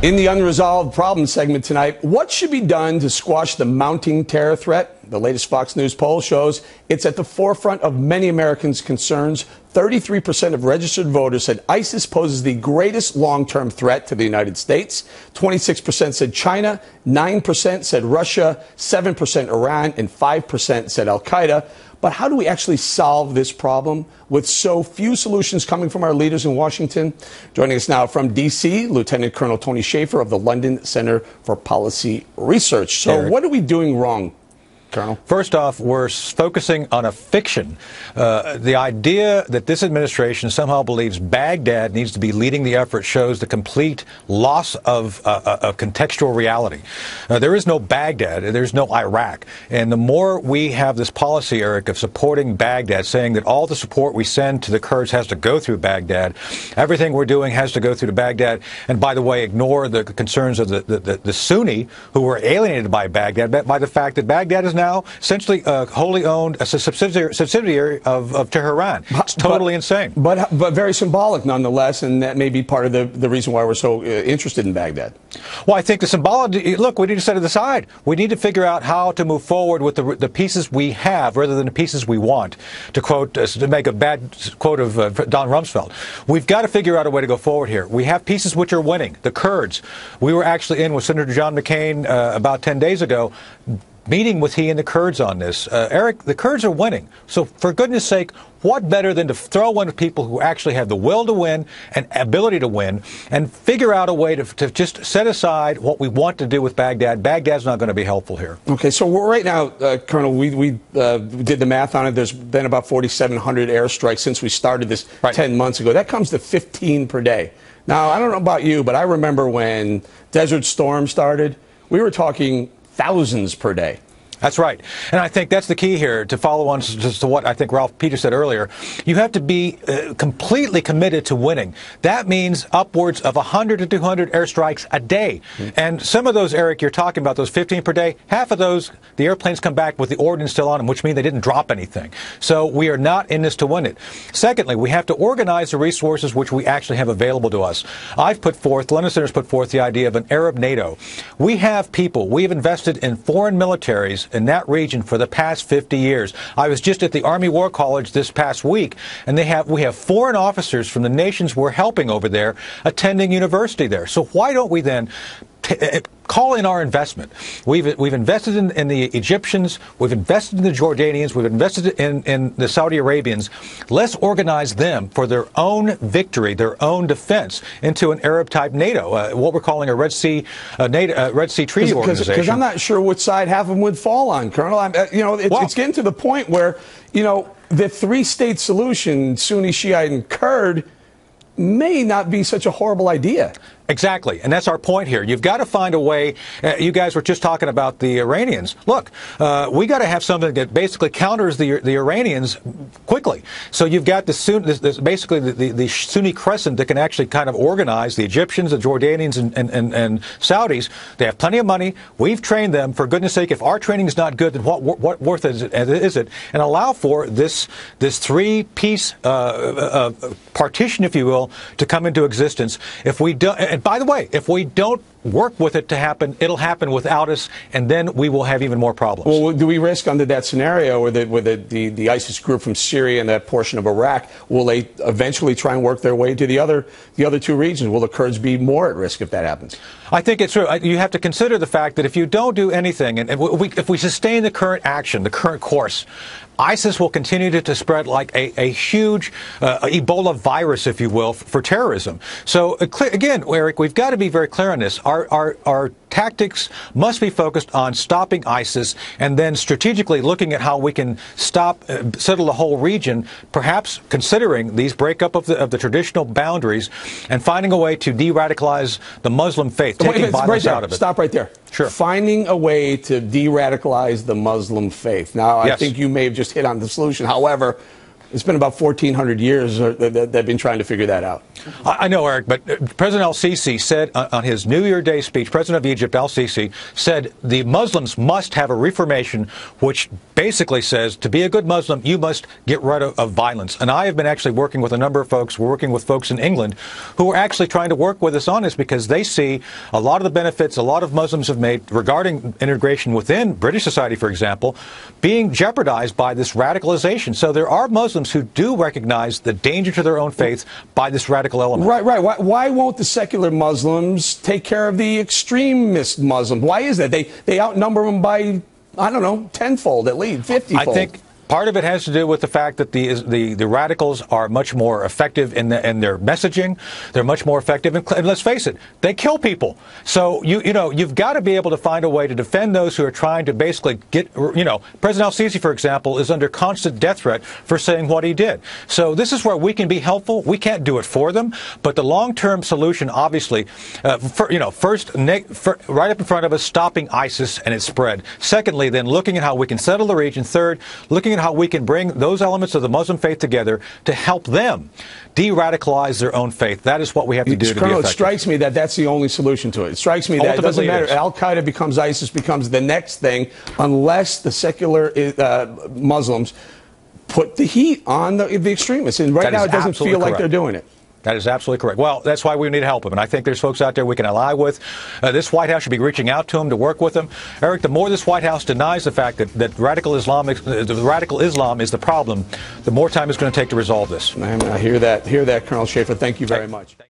In the unresolved problem segment tonight, what should be done to squash the mounting terror threat? The latest Fox News poll shows it's at the forefront of many Americans' concerns. 33% of registered voters said ISIS poses the greatest long-term threat to the United States. 26% said China, 9% said Russia, 7% Iran, and 5% said Al-Qaeda. But how do we actually solve this problem with so few solutions coming from our leaders in Washington? Joining us now from D.C., Lieutenant Colonel Tony Shaffer of the London Center for Policy Research. So what are we doing wrong, Colonel? First off, we're focusing on a fiction. The idea that this administration somehow believes Baghdad needs to be leading the effort shows the complete loss of contextual reality. There is no Baghdad. There's no Iraq. And the more we have this policy, Eric, of supporting Baghdad, saying that all the support we send to the Kurds has to go through Baghdad, everything we're doing has to go through to Baghdad, and by the way, ignore the concerns of the Sunni who were alienated by Baghdad, by the fact that Baghdad is now essentially wholly owned as a subsidiary of Tehran. It's totally insane. But very symbolic nonetheless, and that may be part of the reason why we're so interested in Baghdad. Well, I think the symbology, look, we need to set it aside. We need to figure out how to move forward with the pieces we have rather than the pieces we want, to make a bad quote of Don Rumsfeld. We've got to figure out a way to go forward here. We have pieces which are winning. The Kurds. We were actually in with Senator John McCain about 10 days ago, meeting with he and the Kurds on this. Eric, the Kurds are winning. So for goodness sake, what better than to throw in people who actually have the will to win and ability to win and figure out a way to just set aside what we want to do with Baghdad. Baghdad's not going to be helpful here. Okay, so right now, Colonel, we did the math on it. There's been about 4,700 airstrikes since we started this 10 months ago. That comes to 15 per day. Now, I don't know about you, but I remember when Desert Storm started, we were talking thousands per day. That's right. And I think that's the key here, to follow on to what I think Ralph Peters said earlier. You have to be completely committed to winning. That means upwards of 100 to 200 airstrikes a day. And some of those, Eric, you're talking about, those 15 per day, half of those, the airplanes come back with the ordnance still on them, which means they didn't drop anything. So we are not in this to win it. Secondly, we have to organize the resources which we actually have available to us. I've put forth, London Center's put forth the idea of an Arab NATO. We have people, we have invested in foreign militaries in that region for the past 50 years. I was just at the Army War College this past week, and we have foreign officers from the nations we're helping over there attending university there. So why don't we then call in our investment? We've invested in the Egyptians, we've invested in the Jordanians, we've invested in the Saudi Arabians. Let's organize them for their own victory, their own defense, into an Arab-type NATO, what we're calling a Red Sea Treaty Organization. Because I'm not sure which side half of them would fall on, Colonel. It's getting to the point where, the three-state solution, Sunni, Shiite, and Kurd, may not be such a horrible idea. Exactly. And that's our point here. You've got to find a way. You guys were just talking about the Iranians. Look, we got to have something that basically counters the Iranians quickly. So you've got basically the Sunni crescent that can actually kind of organize the Egyptians, the Jordanians, and Saudis. They have plenty of money. We've trained them. For goodness sake, if our training is not good, then what worth is it? And allow for this three-piece partition, if you will, to come into existence. If we don't. And by the way, if we don't work with it to happen, it'll happen without us, and then we will have even more problems. Well, do we risk under that scenario where the ISIS group from Syria and that portion of Iraq, will they eventually try and work their way to the other two regions? Will the Kurds be more at risk if that happens? I think it's true. You have to consider the fact that if you don't do anything, and if we sustain the current action, the current course, ISIS will continue to spread like a huge Ebola virus, if you will, for terrorism. So, again, Eric, we've got to be very clear on this. Our tactics must be focused on stopping ISIS and then strategically looking at how we can settle the whole region, perhaps considering these breakup of the traditional boundaries and finding a way to de-radicalize the Muslim faith, taking violence out of it. Stop right there. Sure. Finding a way to de-radicalize the Muslim faith. Now, I think you may have just hit on the solution. However, It's been about 1,400 years that they've been trying to figure that out. I know, Eric, but President al-Sisi said on his New Year Day speech, President of Egypt al-Sisi said the Muslims must have a reformation, which basically says to be a good Muslim, you must get rid of violence. And I have been actually working with a number of folks, we're working with folks in England, who are actually trying to work with us on this because they see a lot of the benefits a lot of Muslims have made regarding integration within British society, for example, being jeopardized by this radicalization. So there are Muslims who do recognize the danger to their own faith by this radical element. Right. Why won't the secular Muslims take care of the extremist Muslims? Why is that? They outnumber them by, I don't know, tenfold at least, 50-fold. I think part of it has to do with the fact that the radicals are much more effective in their messaging. They're much more effective, and let's face it, they kill people. So you've got to be able to find a way to defend those who are trying to basically get. President al-Sisi, for example, is under constant death threat for saying what he did. So this is where we can be helpful. We can't do it for them, but the long-term solution, obviously, first, right up in front of us, stopping ISIS and its spread. Secondly, then looking at how we can settle the region. Third, looking at how we can bring those elements of the Muslim faith together to help them de-radicalize their own faith. That is what we have to do to be effective. It strikes me that that's the only solution to it. It strikes me that it doesn't matter. Al-Qaeda becomes ISIS, becomes the next thing, unless the secular Muslims put the heat on the extremists. And right now it doesn't feel like they're doing it. That is absolutely correct. Well, that's why we need help them. And I think there's folks out there we can ally with. This White House should be reaching out to them to work with them. Eric, the more this White House denies the fact that radical Islam is the problem, the more time it's going to take to resolve this. I hear that, Colonel Shaffer. Thank you very much.